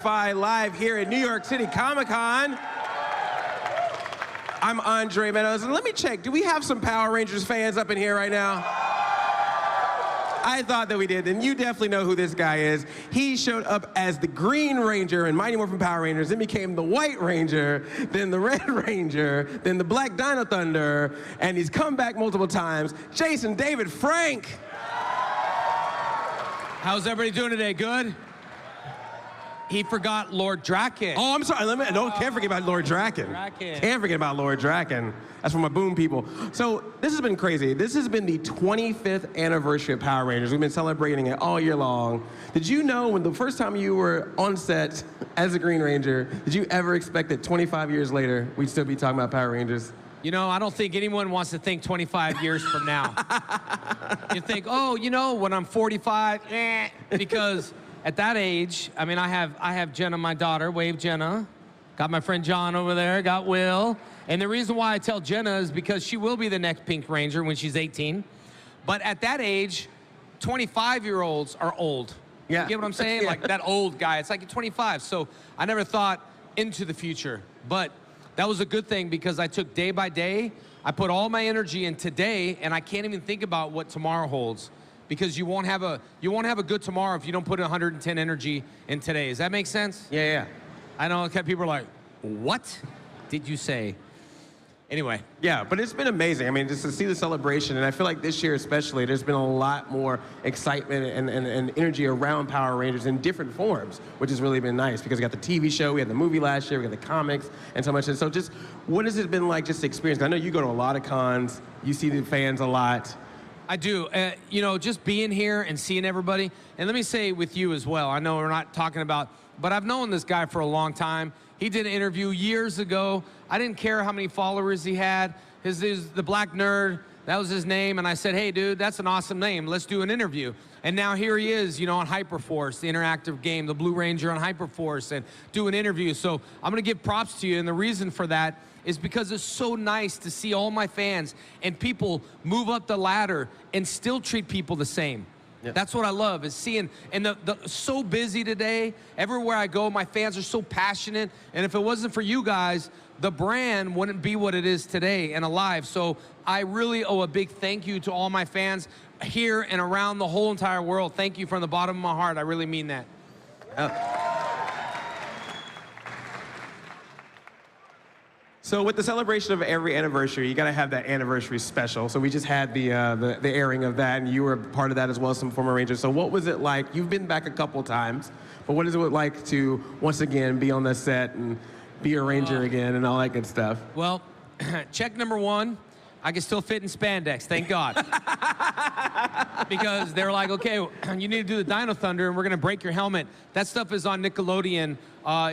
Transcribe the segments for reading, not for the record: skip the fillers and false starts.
SYFY live here at New York City Comic-Con. I'm Andre Meadows, and let me check. Do we have some Power Rangers fans up in here right now? I thought that we did, and you definitely know who this guy is. He showed up as the Green Ranger in Mighty Morphing Power Rangers, then became the White Ranger, then the Red Ranger, then the Black Dino Thunder, and he's come back multiple times. Jason David Frank. How's everybody doing today? Good? He forgot Lord Draken. Oh, I'm sorry. Can't forget about Lord Draken. Can't forget about Lord Draken. That's for my boom people. So this has been crazy. This has been the 25th anniversary of Power Rangers. We've been celebrating it all year long. Did you know when the first time you were on set as a Green Ranger, did you ever expect that 25 years later, we'd still be talking about Power Rangers? You know, I don't think anyone wants to think 25 years from now. You think, oh, you know, when I'm 45, because at that age, I mean, I have Jenna, my daughter, wave Jenna. Got my friend John over there, got Will. And the reason why I tell Jenna is because she will be the next Pink Ranger when she's 18. But at that age, 25-year-olds are old. Yeah. You get what I'm saying? Yeah. Like that old guy, it's like you're 25. So I never thought into the future. But that was a good thing because I took day by day, I put all my energy in today, and I can't even think about what tomorrow holds. Because you won't have a good tomorrow if you don't put 110 energy in today. Does that make sense? Yeah. I know people are like, what did you say? Anyway. Yeah, but it's been amazing. I mean, just to see the celebration, and I feel like this year especially, there's been a lot more excitement and energy around Power Rangers in different forms, which has really been nice because we got the TV show, we had the movie last year, we got the comics, and so much. And so just, what has it been like just to experience? I know you go to a lot of cons, you see the fans a lot. I do. You know, just being here and seeing everybody. And let me say with you as well, I know we're not talking about, but I've known this guy for a long time. He did an interview years ago. I didn't care how many followers he had. His the Black Nerd, that was his name. And I said, hey, dude, that's an awesome name. Let's do an interview. And now here he is, you know, on Hyperforce, the interactive game, the Blue Ranger on Hyperforce, and do an interview. So I'm going to give props to you. And the reason for that is because it's so nice to see all my fans and people move up the ladder and still treat people the same. Yep. That's what I love, is seeing, and so busy today. Everywhere I go, my fans are so passionate. And if it wasn't for you guys, the brand wouldn't be what it is today and alive. So I really owe a big thank you to all my fans here and around the whole entire world. Thank you from the bottom of my heart. I really mean that. So with the celebration of every anniversary, you got to have that anniversary special. So we just had the airing of that, and you were part of that as well as some former Rangers. So what was it like? You've been back a couple times, but what is it like to once again be on the set and be a Ranger again and all that good stuff? Well, check number one, I can still fit in spandex, thank God. Because they're like, okay, you need to do the Dino Thunder and we're gonna break your helmet. That stuff is on Nickelodeon.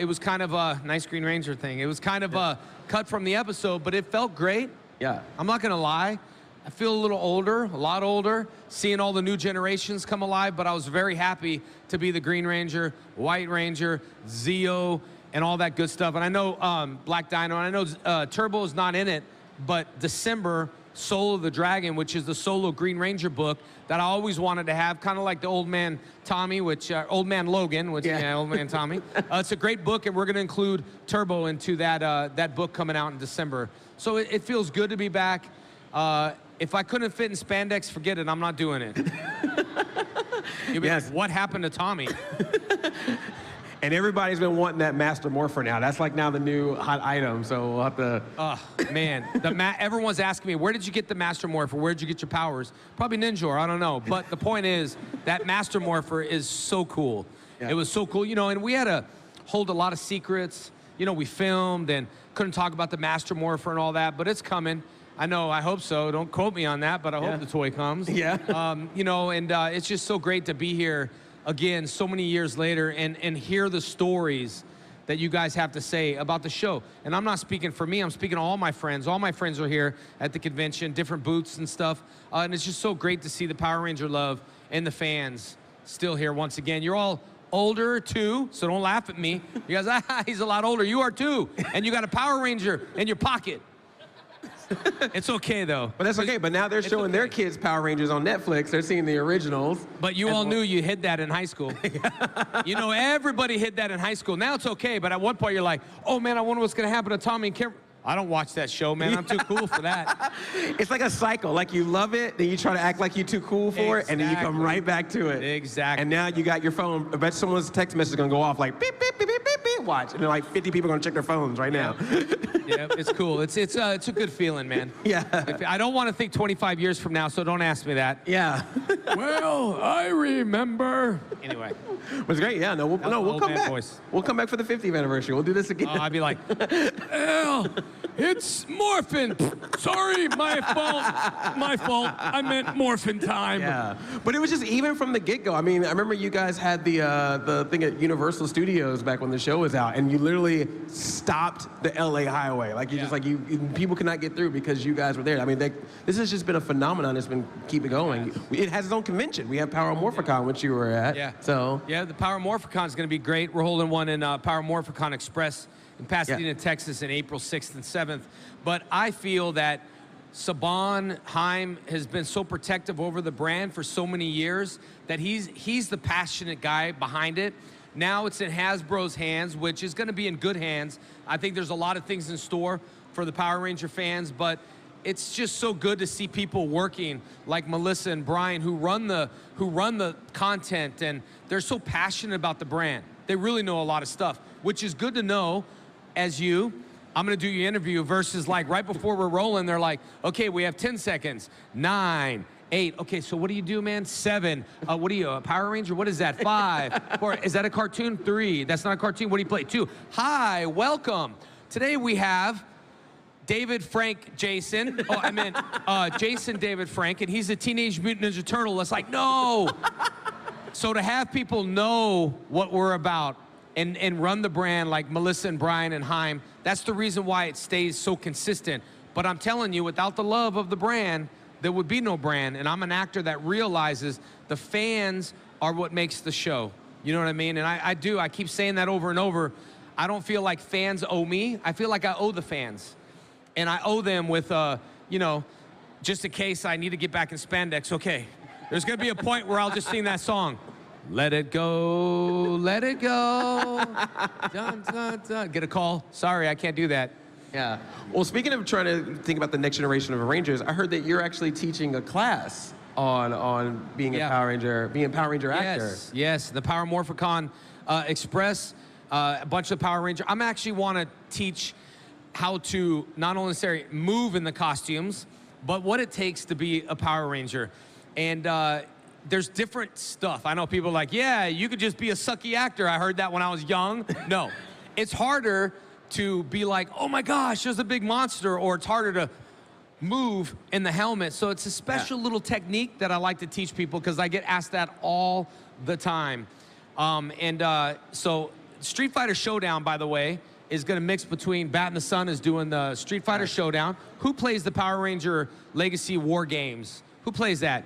It was kind of a nice Green Ranger thing. It was kind of a cut from the episode, but it felt great. Yeah. I'm not gonna lie. I feel a little older, a lot older, seeing all the new generations come alive, but I was very happy to be the Green Ranger, White Ranger, Zeo, and all that good stuff. And I know Black Dino, and I know Turbo is not in it, but December, Soul of the Dragon, which is the solo Green Ranger book that I always wanted to have, kind of like the Old Man Tommy, Old Man Logan, which, yeah, Old Man Tommy. It's a great book, and we're gonna include Turbo into that book coming out in December. So it feels good to be back. If I couldn't fit in spandex, forget it, I'm not doing it. You'll be like, what happened to Tommy? And everybody's been wanting that Master Morpher now. That's like now the new hot item, so we'll have to... Oh, man. Everyone's asking me, where did you get the Master Morpher? Where did you get your powers? Probably Ninja, I don't know. But the point is, that Master Morpher is so cool. Yeah. It was so cool, you know, and we had to hold a lot of secrets. You know, we filmed and couldn't talk about the Master Morpher and all that, but it's coming. I know, I hope so. Don't quote me on that, but I hope the toy comes. Yeah. You know, and it's just so great to be here again so many years later and hear the stories that you guys have to say about the show. And I'm not speaking for me, I'm speaking to all my friends. All my friends are here at the convention, different booths and stuff. And it's just so great to see the Power Ranger love and the fans still here once again. You're all older too, so don't laugh at me. You guys, he's a lot older. You are too. And you got a Power Ranger in your pocket. It's okay, though. But that's okay. But now they're showing their kids Power Rangers on Netflix. They're seeing the originals. But you all knew you hid that in high school. You know, everybody hid that in high school. Now it's okay, but at one point you're like, oh, man, I wonder what's going to happen to Tommy and Kim. I don't watch that show, man. I'm too cool for that. It's like a cycle. Like you love it, then you try to act like you're too cool for it, and then you come right back to it. Exactly. And now you got your phone. I bet someone's text message is gonna go off like beep, beep, beep, beep, beep, beep. Watch. And then like 50 people are gonna check their phones right now. Yeah, it's cool. It's a good feeling, man. Yeah. I don't want to think 25 years from now, so don't ask me that. Yeah. Well, I remember. Anyway. It was great. Yeah, we'll come back. Voice. We'll come back for the 50th anniversary. We'll do this again. I'd be like, well, it's morphin'. Sorry, my fault. My fault. I meant morphin' time. Yeah, but it was just even from the get-go. I mean, I remember you guys had the thing at Universal Studios back when the show was out, and you literally stopped the LA highway. Like just like people could not get through because you guys were there. I mean, this has just been a phenomenon that's been keeping going. It has its own convention. We have Power Morph Con, which you were at. Yeah. So. Yeah, the Power Morph Con is going to be great. We're holding one in Power Morph Con Express in Pasadena, Texas, in April 6th and 7th. But I feel that Saban Haim has been so protective over the brand for so many years that he's the passionate guy behind it. Now it's in Hasbro's hands, which is going to be in good hands. I think there's a lot of things in store for the Power Ranger fans, but it's just so good to see people working like Melissa and Brian who run the content, and they're so passionate about the brand. They really know a lot of stuff, which is good to know as I'm gonna do your interview versus like right before we're rolling, they're like, okay, we have 10 seconds, 9, 8. Okay, so what do you do, man? 7. What are you, a Power Ranger? What is that? 5. 4. Is that a cartoon? 3. That's not a cartoon. What do you play? 2. Hi, welcome. Today we have David Frank Jason. Oh, I meant Jason David Frank, and he's a Teenage Mutant Ninja Turtle. It's like, no. So to have people know what we're about and run the brand like Melissa and Brian and Haim, that's the reason why it stays so consistent. But I'm telling you, without the love of the brand, there would be no brand. And I'm an actor that realizes the fans are what makes the show. You know what I mean? And I keep saying that over and over. I don't feel like fans owe me. I feel like I owe the fans. And I owe them with, you know, just in case I need to get back in spandex. Okay, there's gonna be a point where I'll just sing that song. Let it go, let it go. Dun, dun, dun. Get a call. Sorry, I can't do that. Yeah. Well, speaking of trying to think about the next generation of Rangers, I heard that you're actually teaching a class on being a Power Ranger, being a Power Ranger actor. Yes. The Power Morph Con Express, a bunch of Power Ranger. I'm actually want to teach how to not only necessarily move in the costumes, but what it takes to be a Power Ranger. And there's different stuff. I know people are like, yeah, you could just be a sucky actor. I heard that when I was young. No, it's harder to be like, oh my gosh, there's a big monster, or it's harder to move in the helmet. So it's a special little technique that I like to teach people because I get asked that all the time. So Street Fighter Showdown, by the way, is going to mix between Bat and the Sun is doing the Street Fighter Showdown. Who plays the Power Ranger Legacy War Games? Who plays that?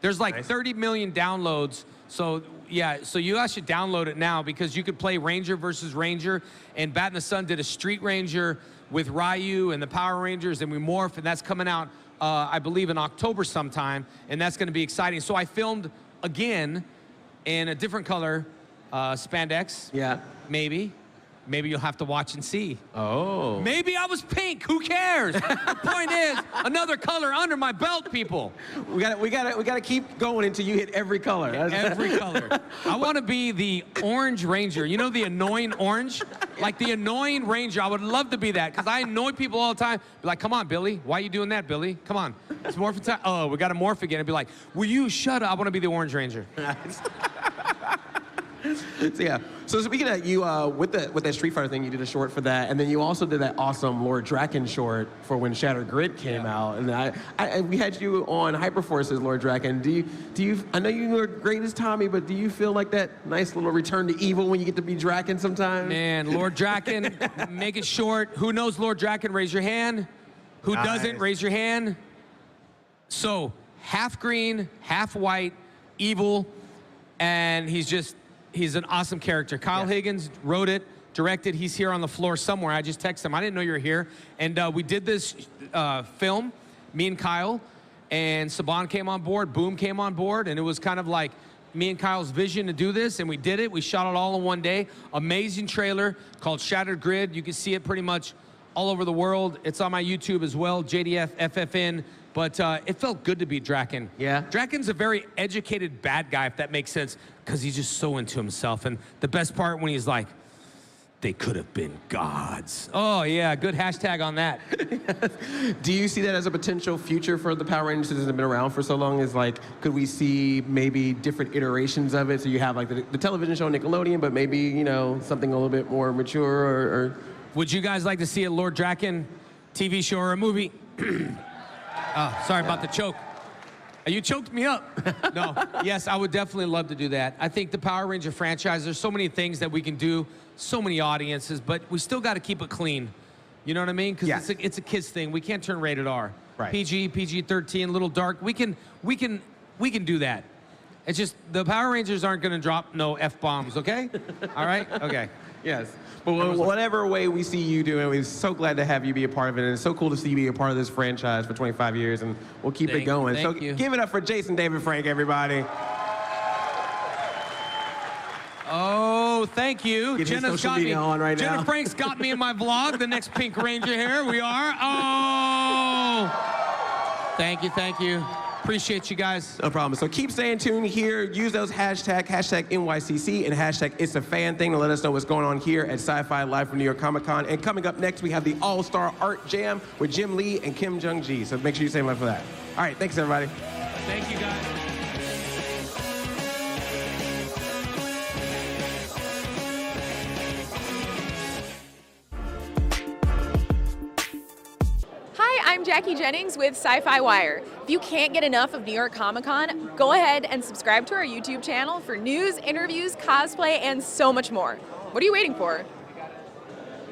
There's like 30 million downloads. So yeah, so you guys should download it now because you could play Ranger versus Ranger. And Bat and the Sun did a Street Ranger with Ryu and the Power Rangers, and we morph, and that's coming out, I believe, in October sometime, and that's going to be exciting. So I filmed again in a different color spandex. Yeah. Maybe you'll have to watch and see. Oh. Maybe I was pink. Who cares? The point is, another color under my belt, people. We gotta keep going until you hit every color. Every color. I want to be the Orange Ranger. You know the annoying orange? Like the annoying Ranger. I would love to be that because I annoy people all the time. Be like, come on, Billy. Why are you doing that, Billy? Come on. It's morphin' time. Oh, we got to morph again. And be like, will you shut up? I want to be the Orange Ranger. So yeah. So speaking of that, you with that Street Fighter thing, you did a short for that, and then you also did that awesome Lord Draken short for when Shattered Grid came out. And we had you on Hyperforce as Lord Draken. Do you? I know you were great as Tommy, but do you feel like that nice little return to evil when you get to be Draken sometimes? Man, Lord Draken, make it short. Who knows Lord Draken? Raise your hand. Who doesn't? Raise your hand. So half green, half white, evil, and he's an awesome character. Kyle Higgins wrote it, directed. He's here on the floor somewhere. I just texted him. I didn't know you were here. And we did this film, me and Kyle, and Saban came on board, Boom came on board, and it was kind of like me and Kyle's vision to do this, and we did it. We shot it all in one day. Amazing trailer called Shattered Grid. You can see it pretty much all over the world. It's on my YouTube as well, JDF FFN. But it felt good to be Draken. Yeah. Draken's a very educated bad guy, if that makes sense, because he's just so into himself. And the best part when he's like, they could have been gods. Oh, yeah, good hashtag on that. Do you see that as a potential future for the Power Rangers since it's been around for so long? Is like, could we see maybe different iterations of it? So you have like the television show Nickelodeon, but maybe, you know, something a little bit more mature or... Would you guys like to see a Lord Draken TV show or a movie? Oh, sorry about the choke. You choked me up. No, yes, I would definitely love to do that. I think the Power Ranger franchise, there's so many things that we can do, so many audiences, but we still got to keep it clean. You know what I mean? Because it's a kids thing. We can't turn rated R. Right. PG, PG-13, a little dark. We can do that. It's just the Power Rangers aren't going to drop no F-bombs, okay? All right? Okay. Yes. But whatever way we see you doing, we're so glad to have you be a part of it. And it's so cool to see you be a part of this franchise for 25 years, and we'll keep it going. So give it up for Jason David Frank, everybody. Oh, thank you. Get his social media on right now. Jenna Frank's got me in my vlog, the next Pink Ranger here. We are. Oh! Thank you, thank you. Appreciate you guys. No problem. So keep staying tuned here. Use those hashtag NYCC and hashtag It's a Fan Thing to let us know what's going on here at SYFY live from New York Comic Con. And coming up next, we have the All-Star Art Jam with Jim Lee and Kim Jung-ji. So make sure you stay live for that. All right, thanks everybody. Thank you guys. I'm Jackie Jennings with SYFY WIRE. If you can't get enough of New York Comic Con, go ahead and subscribe to our YouTube channel for news, interviews, cosplay, and so much more. What are you waiting for?